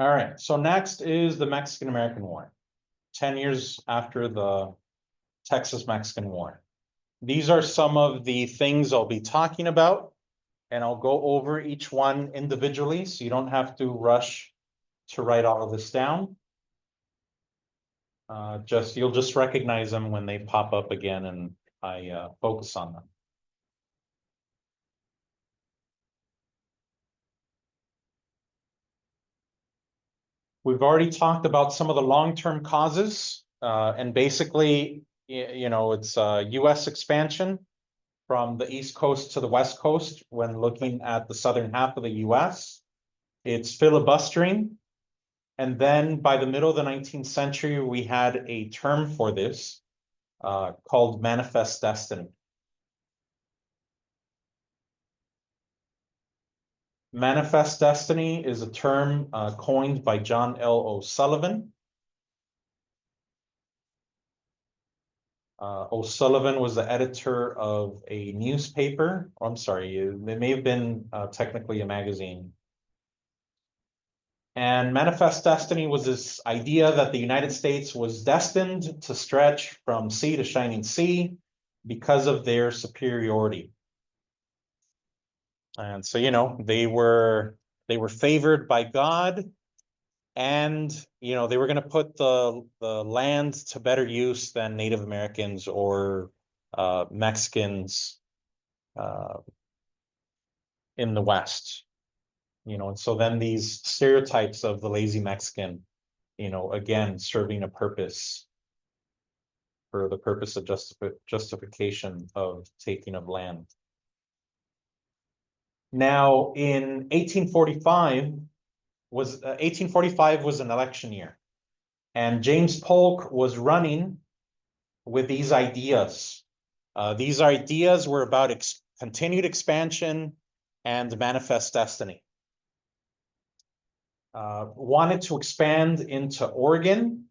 All right, so next is the Mexican-American War, 10 years after the Texas-Mexican War. These are some of the things I'll be talking about, and I'll go over each one individually, so you don't have to rush to write all of this down. You'll just recognize them when they pop up again and I focus on them. We've already talked about some of the long-term causes, and basically, it's US expansion from the East Coast to the West Coast when looking at the southern half of the US. It's filibustering. And then by the middle of the 19th century, we had a term for this called manifest destiny. Manifest destiny is a term coined by John L. O'Sullivan. O'Sullivan was the editor of a newspaper. Oh, I'm sorry, it may have been technically a magazine. And manifest destiny was this idea that the United States was destined to stretch from sea to shining sea because of their superiority. And so, they were favored by God, and they were going to put the land to better use than Native Americans or Mexicans in the West. And so then these stereotypes of the lazy Mexican, again, serving a purpose for the purpose of justification of taking of land. Now, in 1845 was an election year, and James Polk was running with these ideas. These ideas were about continued expansion and manifest destiny. Wanted to expand into Oregon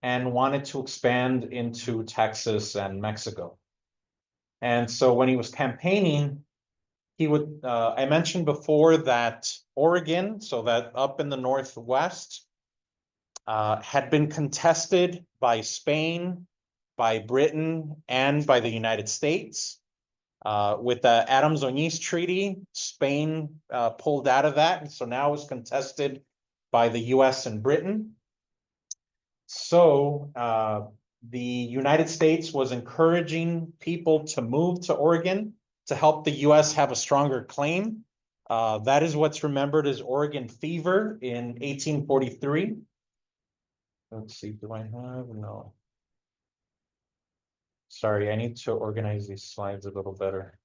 and wanted to expand into Texas and Mexico. And so when he was campaigning, he would, I mentioned before that Oregon, so that up in the Northwest, had been contested by Spain, by Britain, and by the United States. With the Adams-Oñez Treaty, Spain pulled out of that, and so now it's contested by the US and Britain. So the United States was encouraging people to move to Oregon to help the US have a stronger claim. That is what's remembered as Oregon Fever in 1843. Let's see, do I have? No. Sorry, I need to organize these slides a little better.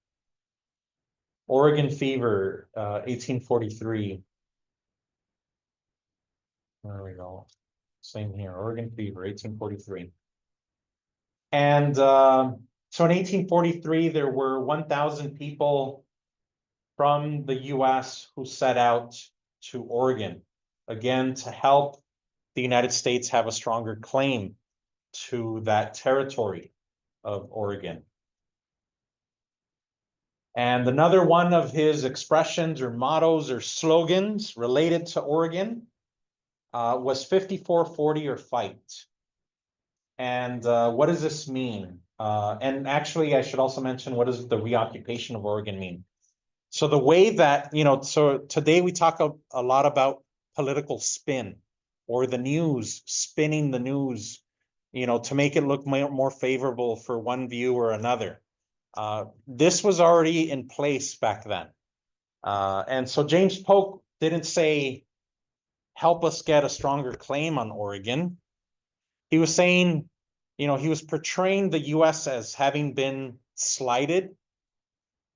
Oregon Fever, 1843. There we go. Same here, Oregon Fever, 1843. And so in 1843, there were 1,000 people from the US who set out to Oregon, again, to help the United States have a stronger claim to that territory of Oregon. And another one of his expressions or mottos or slogans related to Oregon was 54-40 or fight. And what does this mean? And actually, I should also mention, what does the reoccupation of Oregon mean? So the way that, so today we talk a lot about political spin, or the news, spinning the news, to make it look more favorable for one view or another. This was already in place back then. And so James Polk didn't say, help us get a stronger claim on Oregon. He was saying, he was portraying the US as having been slighted,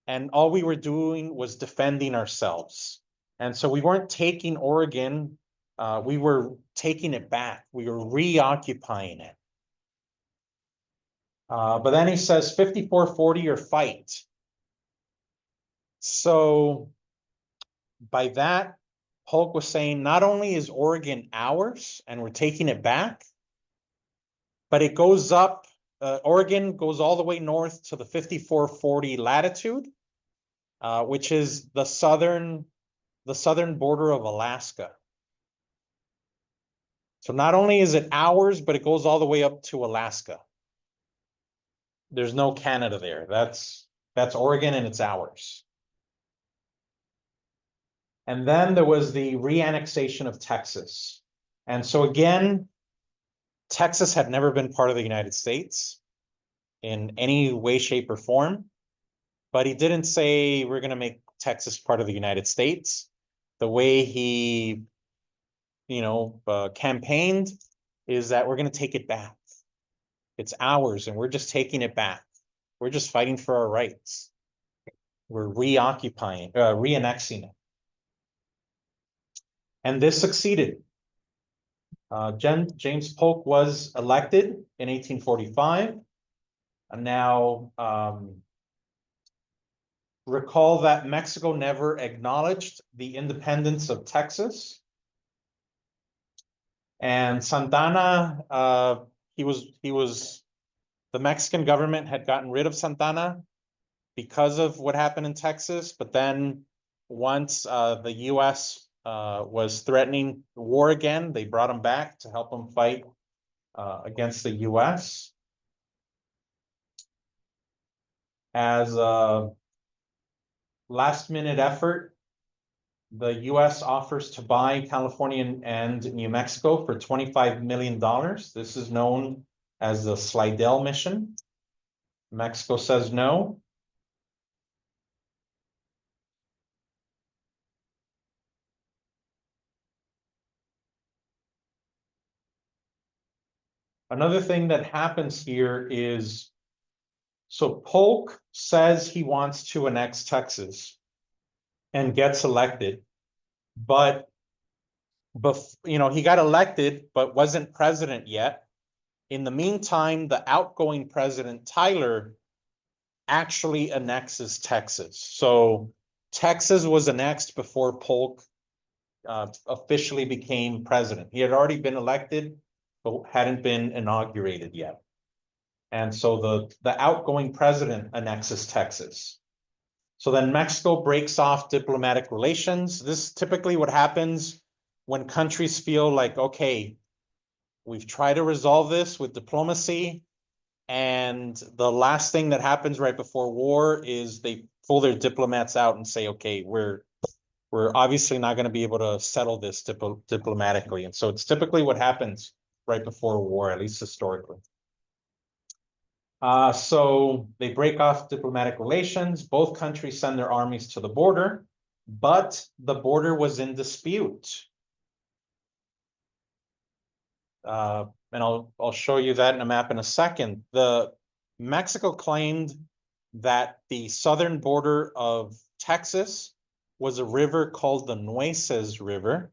and all we were doing was defending ourselves. And so we weren't taking Oregon, we were taking it back. We were reoccupying it. But then he says 54-40 or fight. So by that, Polk was saying not only is Oregon ours and we're taking it back, but it goes up, Oregon goes all the way north to the 54-40 latitude, which is the southern border of Alaska. So not only is it ours, but it goes all the way up to Alaska. There's no Canada there. That's Oregon and it's ours. And then there was the reannexation of Texas. And so again, Texas had never been part of the United States in any way, shape, or form. But he didn't say we're going to make Texas part of the United States. The way he, campaigned is that we're going to take it back. It's ours, and we're just taking it back. We're just fighting for our rights. We're reannexing it. And this succeeded. James Polk was elected in 1845. And now, recall that Mexico never acknowledged the independence of Texas. And Santana, the Mexican government had gotten rid of Santana because of what happened in Texas. But then once the US was threatening war again, they brought him back to help him fight against the US. As a last-minute effort, the US offers to buy California and New Mexico for $25 million. This is known as the Slidell Mission. Mexico says no. Another thing that happens here is, so Polk says he wants to annex Texas and gets elected, but he got elected but wasn't president yet. In the meantime, the outgoing president, Tyler, actually annexes Texas. So Texas was annexed before Polk officially became president. He had already been elected, but hadn't been inaugurated yet. And so the outgoing president annexes Texas. So then Mexico breaks off diplomatic relations. This is typically what happens when countries feel like, okay, we've tried to resolve this with diplomacy, and the last thing that happens right before war is they pull their diplomats out and say, okay, we're obviously not going to be able to settle this diplomatically. And so it's typically what happens right before war, at least historically. So they break off diplomatic relations. Both countries send their armies to the border, but the border was in dispute. And I'll show you that in a map in a second. Mexico claimed that the southern border of Texas was a river called the Nueces River.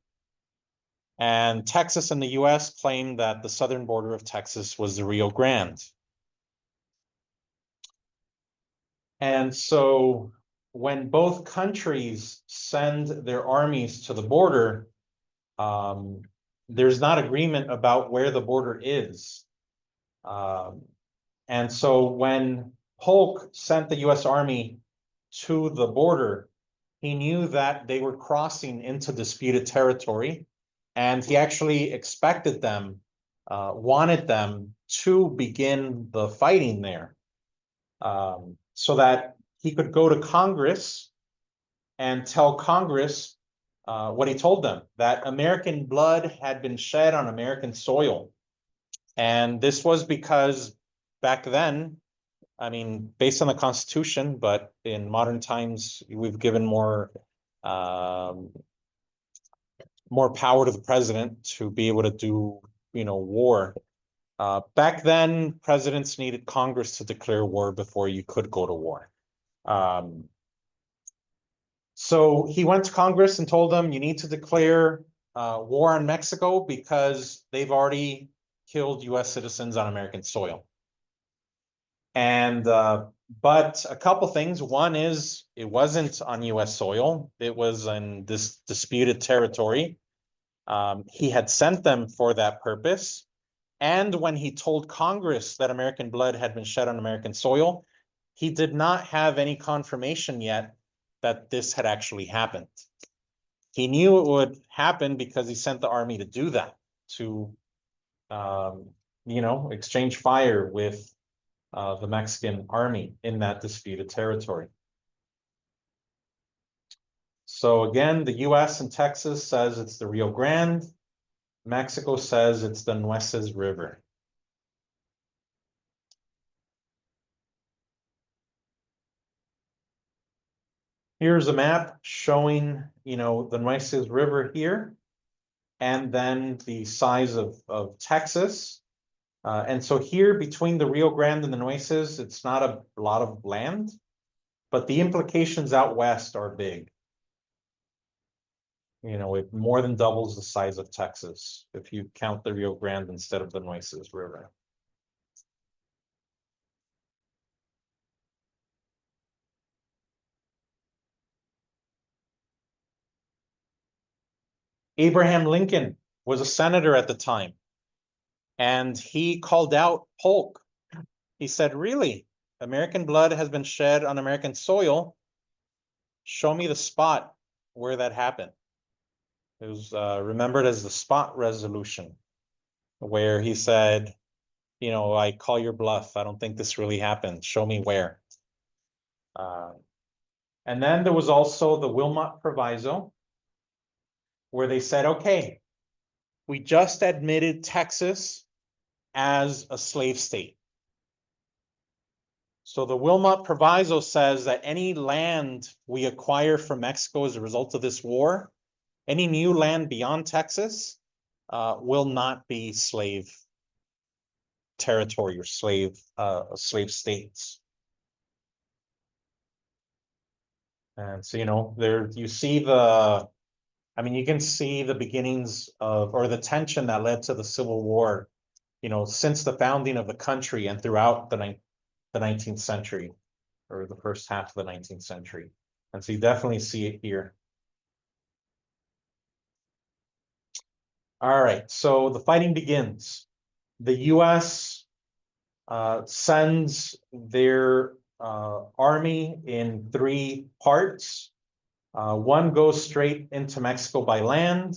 And Texas and the US claimed that the southern border of Texas was the Rio Grande. And so when both countries send their armies to the border, there's not agreement about where the border is. And so when Polk sent the US Army to the border, he knew that they were crossing into disputed territory, and he actually expected them, wanted them to begin the fighting there, so that he could go to Congress and tell Congress what he told them, that American blood had been shed on American soil. And this was because back then, I mean, based on the Constitution, but in modern times, we've given more power to the president to be able to do, war. Back then, presidents needed Congress to declare war before you could go to war. So he went to Congress and told them, you need to declare war on Mexico because they've already killed US citizens on American soil. And but a couple things. One is it wasn't on US soil. It was in this disputed territory. He had sent them for that purpose. And when he told Congress that American blood had been shed on American soil, he did not have any confirmation yet that this had actually happened. He knew it would happen because he sent the army to do that, to exchange fire with the Mexican army in that disputed territory. So again, the US and Texas says it's the Rio Grande. Mexico says it's the Nueces River. Here's a map showing, the Nueces River here, and then the size of Texas. And so here between the Rio Grande and the Nueces, it's not a lot of land, but the implications out west are big. It more than doubles the size of Texas if you count the Rio Grande instead of the Nueces River. Abraham Lincoln was a senator at the time, and he called out Polk. He said, really, American blood has been shed on American soil. Show me the spot where that happened. It was remembered as the Spot Resolution, where he said, I call your bluff. I don't think this really happened. Show me where. And then there was also the Wilmot Proviso, where they said, okay, we just admitted Texas as a slave state. So the Wilmot Proviso says that any land we acquire from Mexico as a result of this war, any new land beyond Texas, will not be slave territory or slave states. And so, there you see you can see the beginnings of, or the tension that led to the Civil War, since the founding of the country and throughout the 19th century, or the first half of the 19th century. And so you definitely see it here. All right, so the fighting begins. The US sends their army in 3 parts. One goes straight into Mexico by land.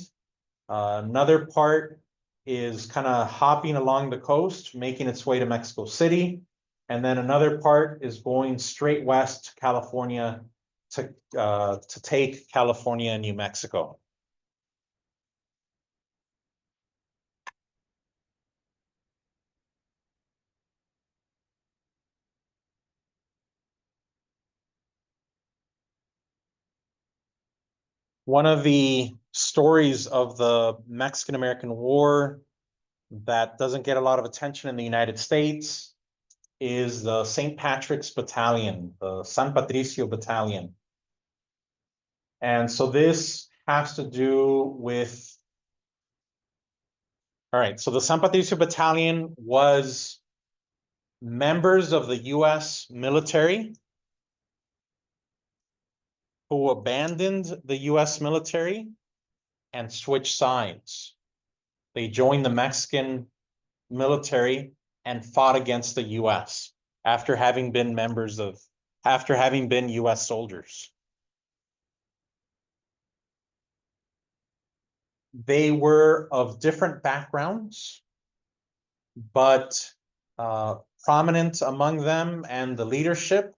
Another part is kind of hopping along the coast, making its way to Mexico City. And then another part is going straight west to California to take California and New Mexico. One of the stories of the Mexican-American War that doesn't get a lot of attention in the United States is the St. Patrick's Battalion, the San Patricio Battalion. And so this has to do with, all right, so the San Patricio Battalion was members of the US military who abandoned the US military and switched sides. They joined the Mexican military and fought against the US after having been US soldiers. They were of different backgrounds, but prominent among them and the leadership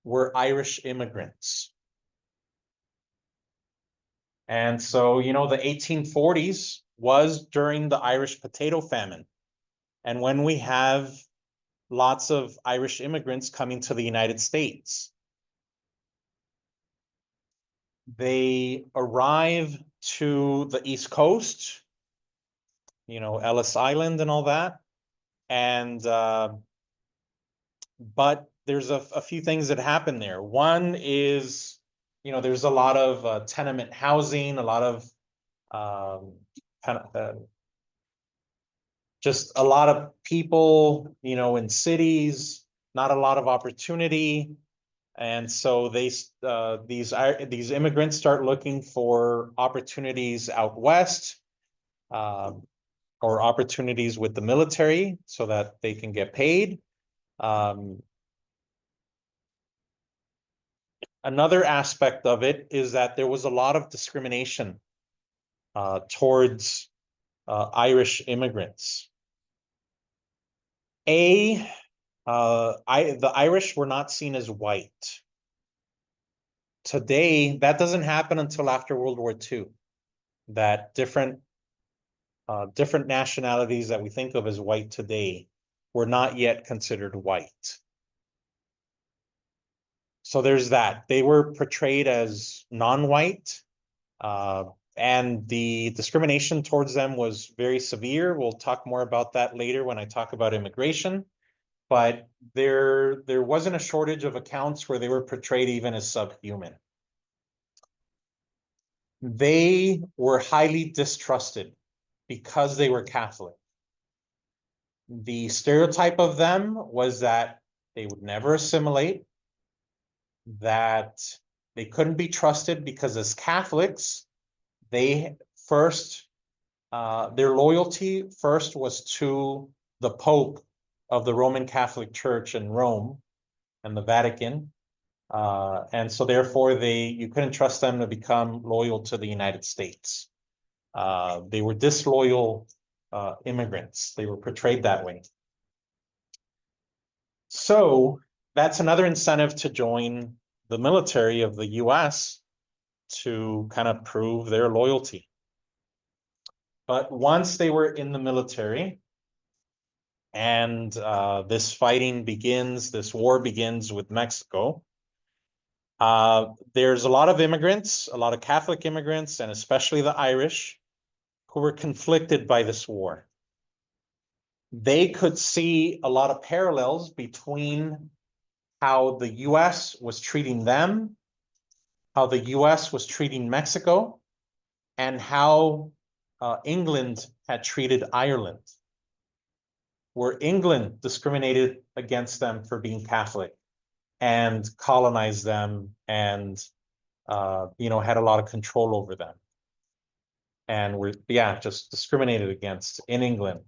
were Irish immigrants. And so, the 1840s was during the Irish potato famine. And when we have lots of Irish immigrants coming to the United States, they arrive to the East Coast, Ellis Island and all that. And, but there's a few things that happen there. One is, there's a lot of tenement housing, a lot of just a lot of people, in cities, not a lot of opportunity. And so these immigrants start looking for opportunities out west, or opportunities with the military so that they can get paid. Another aspect of it is that there was a lot of discrimination towards Irish immigrants. The Irish were not seen as white. Today, that doesn't happen until after World War II. That different nationalities that we think of as white today were not yet considered white. So there's that. They were portrayed as non-white, and the discrimination towards them was very severe. We'll talk more about that later when I talk about immigration. But there wasn't a shortage of accounts where they were portrayed even as subhuman. They were highly distrusted because they were Catholic. The stereotype of them was that they would never assimilate, that they couldn't be trusted because as Catholics, they first, their loyalty first was to the Pope of the Roman Catholic Church in Rome and the Vatican. And so therefore you couldn't trust them to become loyal to the United States. They were disloyal immigrants. They were portrayed that way. So that's another incentive to join the military of the US to kind of prove their loyalty. But once they were in the military and this fighting begins, this war begins with Mexico, there's a lot of immigrants, a lot of Catholic immigrants, and especially the Irish, who were conflicted by this war. They could see a lot of parallels between how the US was treating them, how the US was treating Mexico, and how England had treated Ireland, where England discriminated against them for being Catholic and colonized them and had a lot of control over them, and were just discriminated against in England.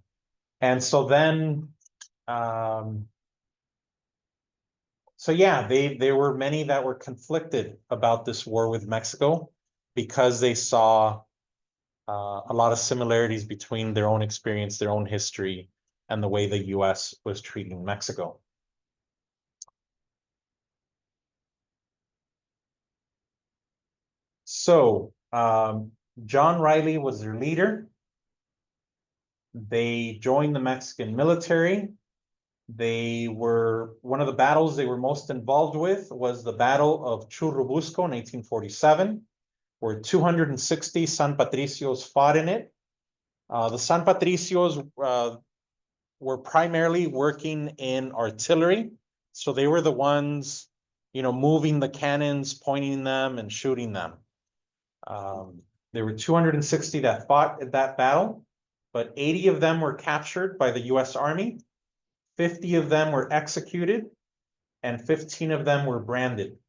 And so then there were many that were conflicted about this war with Mexico because they saw a lot of similarities between their own experience, their own history, and the way the US was treating Mexico. So John Riley was their leader. They joined the Mexican military. One of the battles they were most involved with was the Battle of Churrubusco in 1847, where 260 San Patricios fought in it. The San Patricios were primarily working in artillery. So they were the ones, moving the cannons, pointing them and shooting them. There were 260 that fought at that battle, but 80 of them were captured by the US Army. 50 of them were executed, and 15 of them were branded.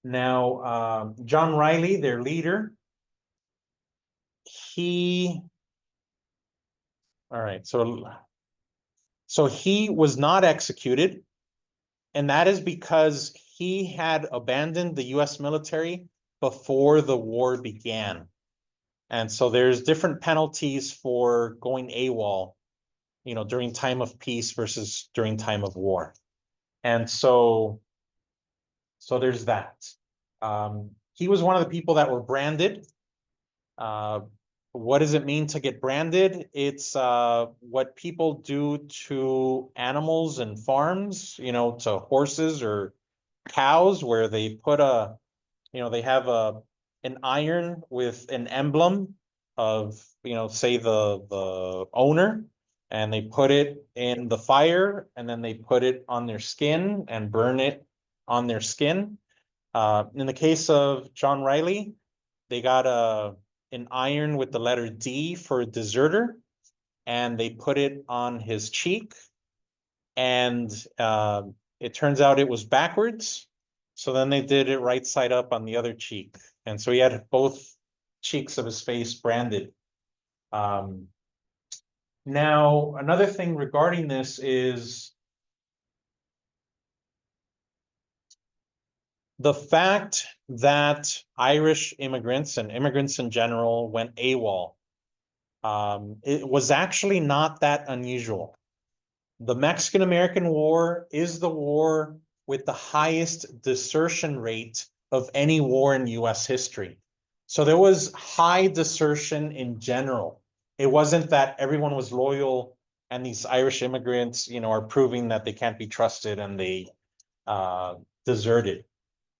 Now, John Riley, their leader, so he was not executed, and that is because he had abandoned the US military before the war began. And so there's different penalties for going AWOL, during time of peace versus during time of war. And so there's that. He was one of the people that were branded. What does it mean to get branded? It's what people do to animals and farms, to horses or cows, where they put they have an iron with an emblem of, say the owner, and they put it in the fire, and then they put it on their skin and burn it on their skin. In the case of John Riley, they got an iron with the letter D for deserter, and they put it on his cheek, and it turns out it was backwards. So then they did it right side up on the other cheek. And so he had both cheeks of his face branded. Now, another thing regarding this is the fact that Irish immigrants and immigrants in general went AWOL. It was actually not that unusual. The Mexican-American War is the war with the highest desertion rate of any war in US history. So there was high desertion in general. It wasn't that everyone was loyal and these Irish immigrants, are proving that they can't be trusted and they deserted.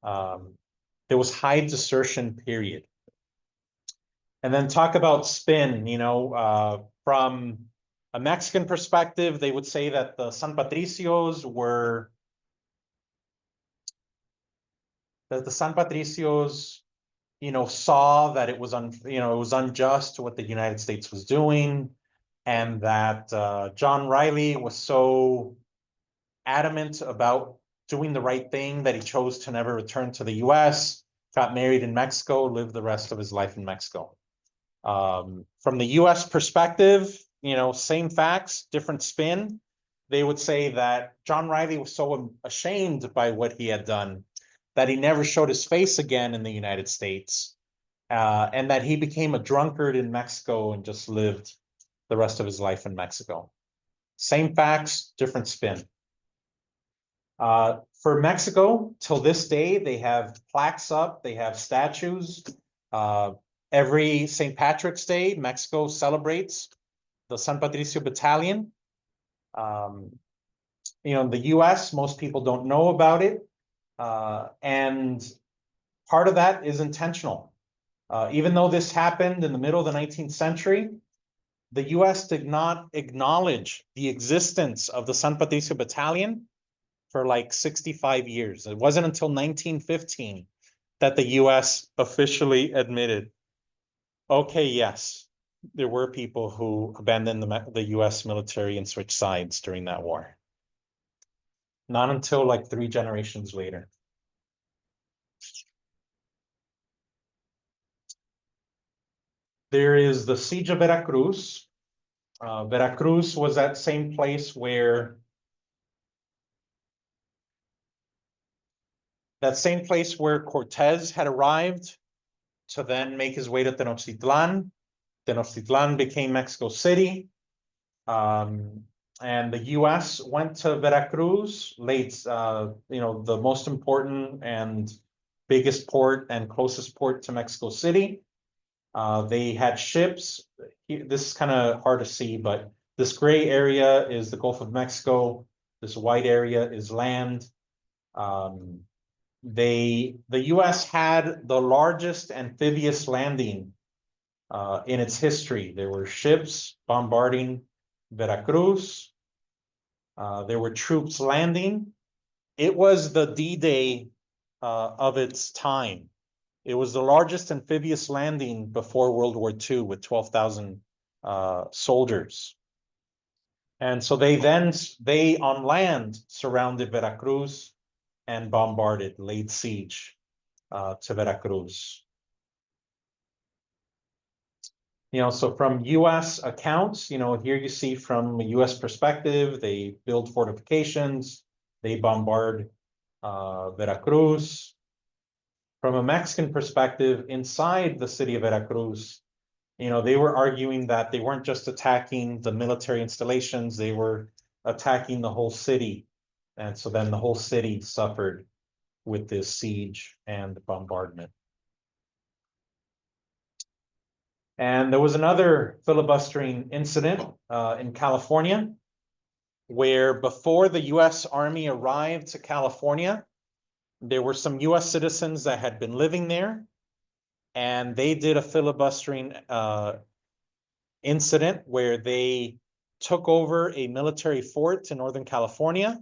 There was high desertion, period. And then talk about spin, from a Mexican perspective, they would say that the San Patricios were that the San Patricios, saw that it was unjust what the United States was doing, and that John Riley was so adamant about doing the right thing that he chose to never return to the US, got married in Mexico, lived the rest of his life in Mexico. From the US perspective, same facts, different spin. They would say that John Riley was so ashamed by what he had done that he never showed his face again in the United States, and that he became a drunkard in Mexico and just lived the rest of his life in Mexico. Same facts, different spin. For Mexico, till this day, they have plaques up, they have statues. Every St. Patrick's Day, Mexico celebrates the San Patricio Battalion. The US, most people don't know about it. And part of that is intentional. Even though this happened in the middle of the 19th century, the US did not acknowledge the existence of the San Patricio Battalion for like 65 years. It wasn't until 1915 that the US officially admitted, okay, yes, there were people who abandoned the US military and switched sides during that war. Not until like 3 generations later. There is the Siege of Veracruz. Veracruz was that same place where Cortez had arrived to then make his way to Tenochtitlan. Tenochtitlan became Mexico City. And the US went to Veracruz, the most important and biggest port and closest port to Mexico City. They had ships. This is kind of hard to see, but this gray area is the Gulf of Mexico. This white area is land. The US had the largest amphibious landing in its history. There were ships bombarding Veracruz. There were troops landing. It was the D-Day of its time. It was the largest amphibious landing before World War II with 12,000 soldiers. And so they on land surrounded Veracruz and bombarded, laid siege to Veracruz. So from US accounts, here you see from a US perspective, they build fortifications, they bombard Veracruz. From a Mexican perspective, inside the city of Veracruz, they were arguing that they weren't just attacking the military installations, they were attacking the whole city. And so then the whole city suffered with this siege and bombardment. And there was another filibustering incident in California, where before the US Army arrived to California, there were some US citizens that had been living there, and they did a filibustering incident where they took over a military fort in Northern California,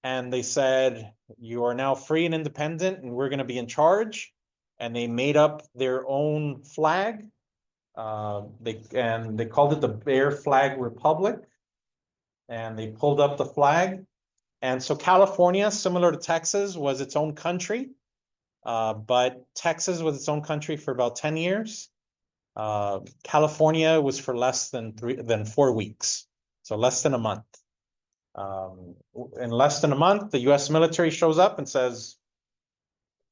and they said, you are now free and independent, and we're going to be in charge. And they made up their own flag. They called it the Bear Flag Republic, and they pulled up the flag. And so California, similar to Texas, was its own country, but Texas was its own country for about 10 years. California was for less than 4 weeks, so less than a month. In less than a month, the US military shows up and says,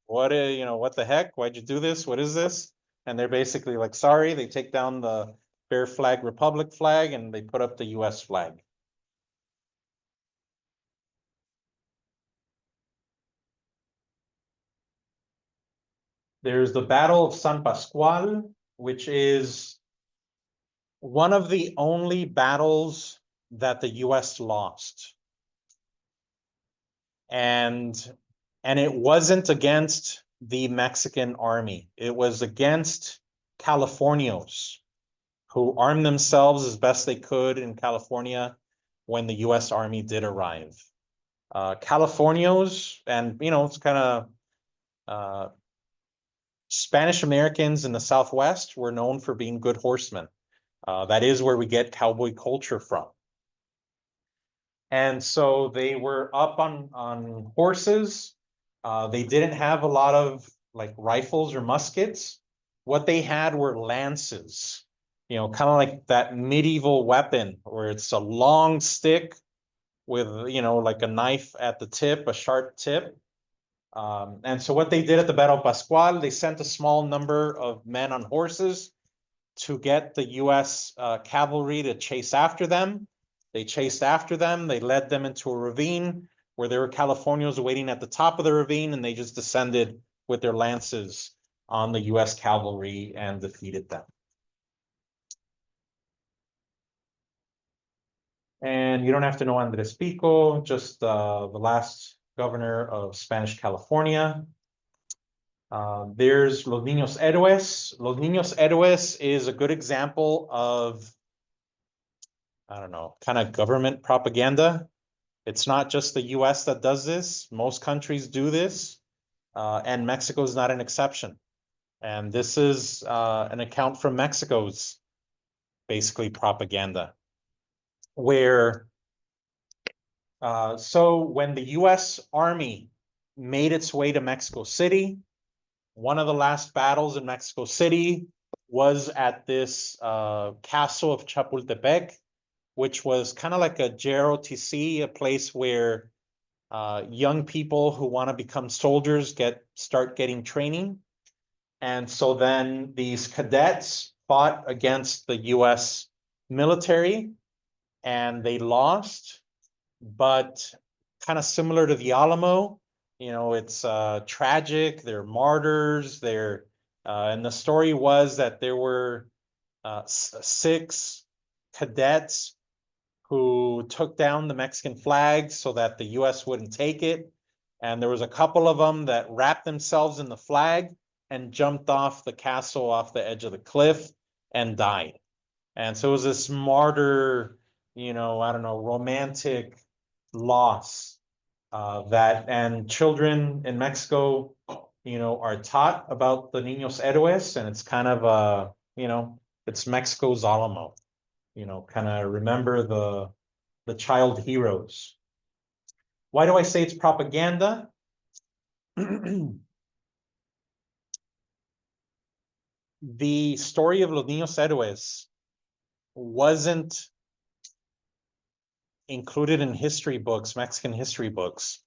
what the heck? Why'd you do this? What is this? And they're basically like, sorry. They take down the Bear Flag Republic flag and they put up the US flag. There's the Battle of San Pascual, which is one of the only battles that the US lost. And it wasn't against the Mexican army. It was against Californios, who armed themselves as best they could in California when the US Army did arrive. Californios, and it's kind of Spanish Americans in the Southwest were known for being good horsemen. That is where we get cowboy culture from. And so they were up on horses. They didn't have a lot of like rifles or muskets. What they had were lances, kind of like that medieval weapon where it's a long stick with, like a knife at the tip, a sharp tip. And so what they did at the Battle of Pascual, they sent a small number of men on horses to get the US cavalry to chase after them. They chased after them. They led them into a ravine where there were Californios waiting at the top of the ravine, and they just descended with their lances on the US cavalry and defeated them. And you don't have to know Andres Pico, just the last governor of Spanish California. There's Los Ninos Heroes. Los Ninos Heroes is a good example of, I don't know, kind of government propaganda. It's not just the US that does this. Most countries do this, and Mexico is not an exception. And this is an account from Mexico's basically propaganda, where so when the US Army made its way to Mexico City, one of the last battles in Mexico City was at this castle of Chapultepec, which was kind of like a JROTC, a place where young people who want to become soldiers start getting training. And so then these cadets fought against the US military, and they lost, but kind of similar to the Alamo, it's tragic. They're martyrs. And the story was that there were 6 cadets who took down the Mexican flag so that the US wouldn't take it. And there was a couple of them that wrapped themselves in the flag and jumped off the castle, off the edge of the cliff, and died. And so it was this martyr, I don't know, romantic loss and children in Mexico, are taught about the Ninos Heroes, and it's kind of it's Mexico's Alamo, kind of remember the child heroes. Why do I say it's propaganda? The story of Los Ninos Heroes wasn't included in history books, Mexican history books,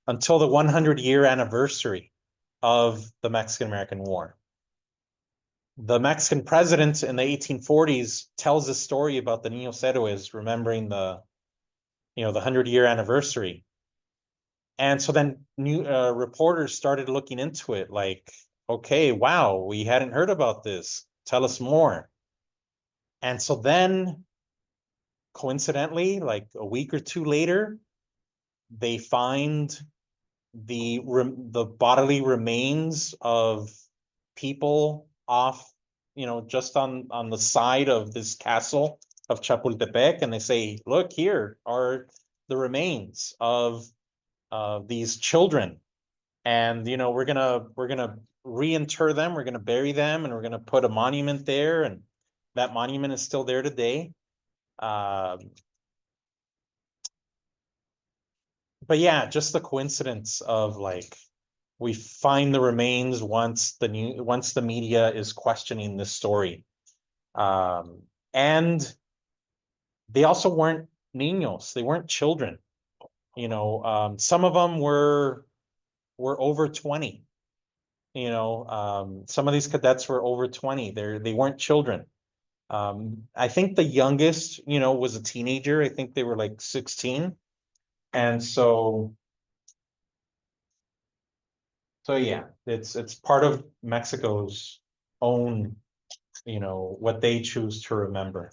until the 100-year anniversary of the Mexican-American War. The Mexican president in the 1840s tells a story about the Ninos Heroes, remembering the 100-year anniversary. And so then new reporters started looking into it, like, okay, wow, we hadn't heard about this. Tell us more. And so then, coincidentally, like a week or two later, they find the bodily remains of people off, just on the side of this castle of Chapultepec, and they say, look, here are the remains of these children, and we're gonna reinter them, we're gonna bury them, and we're gonna put a monument there, and that monument is still there today. But yeah, just the coincidence of like, we find the remains once the media is questioning this story. And they also weren't niños, they weren't children. Some of them were over 20. Some of these cadets were over 20. They weren't children. I think the youngest, was a teenager. I think they were like 16. And so So yeah, it's part of Mexico's own, what they choose to remember.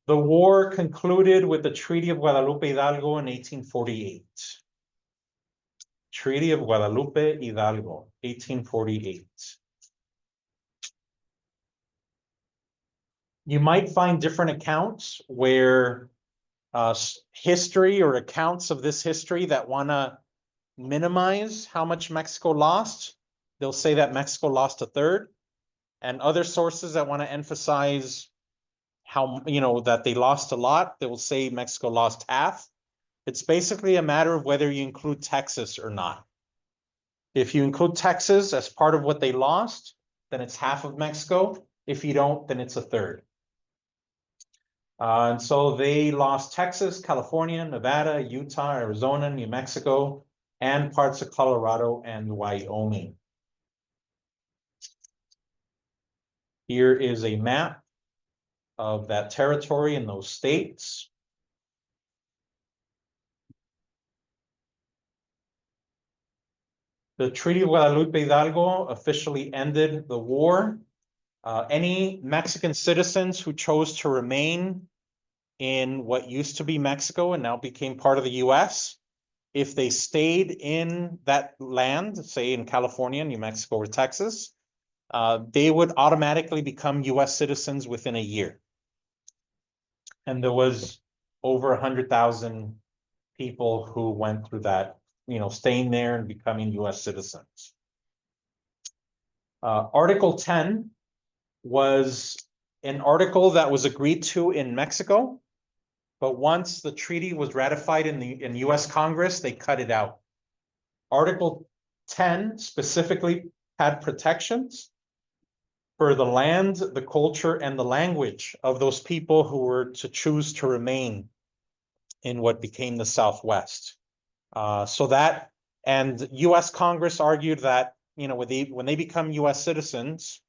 The war concluded with the Treaty of Guadalupe Hidalgo in 1848. Treaty of Guadalupe Hidalgo, 1848. You might find different accounts where history or accounts of this history that want to minimize how much Mexico lost. They'll say that Mexico lost a third, and other sources that want to emphasize how, that they lost a lot, they will say Mexico lost half. It's basically a matter of whether you include Texas or not. If you include Texas as part of what they lost, then it's half of Mexico. If you don't, then it's a third. And so they lost Texas, California, Nevada, Utah, Arizona, New Mexico, and parts of Colorado and Wyoming. Here is a map of that territory in those states. The Treaty of Guadalupe Hidalgo officially ended the war. Any Mexican citizens who chose to remain in what used to be Mexico and now became part of the US, if they stayed in that land, say in California, New Mexico, or Texas, they would automatically become US citizens within a year. And there was over 100,000 people who went through that, staying there and becoming US citizens. Article 10 was an article that was agreed to in Mexico, but once the treaty was ratified in US Congress, they cut it out. Article 10 specifically had protections for the land, the culture, and the language of those people who were to choose to remain in what became the Southwest. So that, and US Congress argued that, when they become US citizens,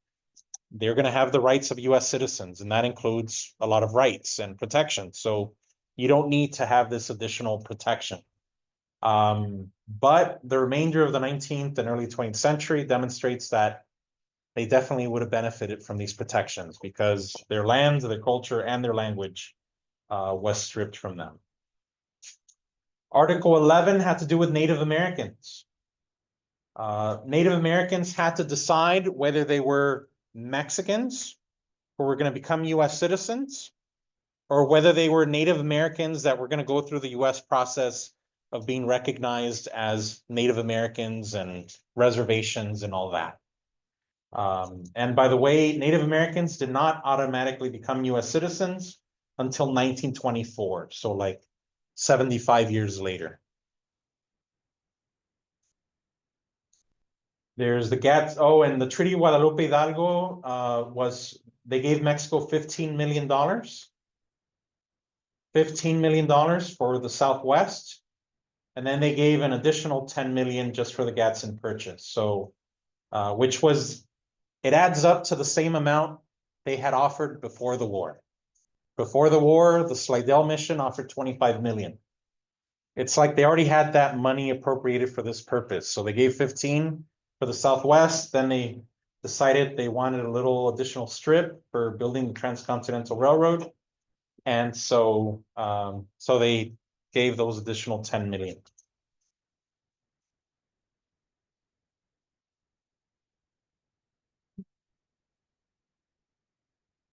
they're going to have the rights of US citizens, and that includes a lot of rights and protections. So you don't need to have this additional protection. But the remainder of the 19th and early 20th century demonstrates that they definitely would have benefited from these protections because their land, their culture, and their language was stripped from them. Article 11 had to do with Native Americans. Native Americans had to decide whether they were Mexicans who were going to become US citizens, or whether they were Native Americans that were going to go through the US process of being recognized as Native Americans and reservations and all that. And by the way, Native Americans did not automatically become US citizens until 1924, so like 75 years later. There's the GATT. Oh, and the Treaty of Guadalupe Hidalgo they gave Mexico $15 million. $15 million for the Southwest. And then they gave an additional 10 million just for the Gadsden Purchase. So, it adds up to the same amount they had offered before the war. Before the war, the Slidell mission offered 25 million. It's like they already had that money appropriated for this purpose. So they gave 15 for the Southwest. Then they decided they wanted a little additional strip for building the Transcontinental Railroad. And so they gave those additional 10 million.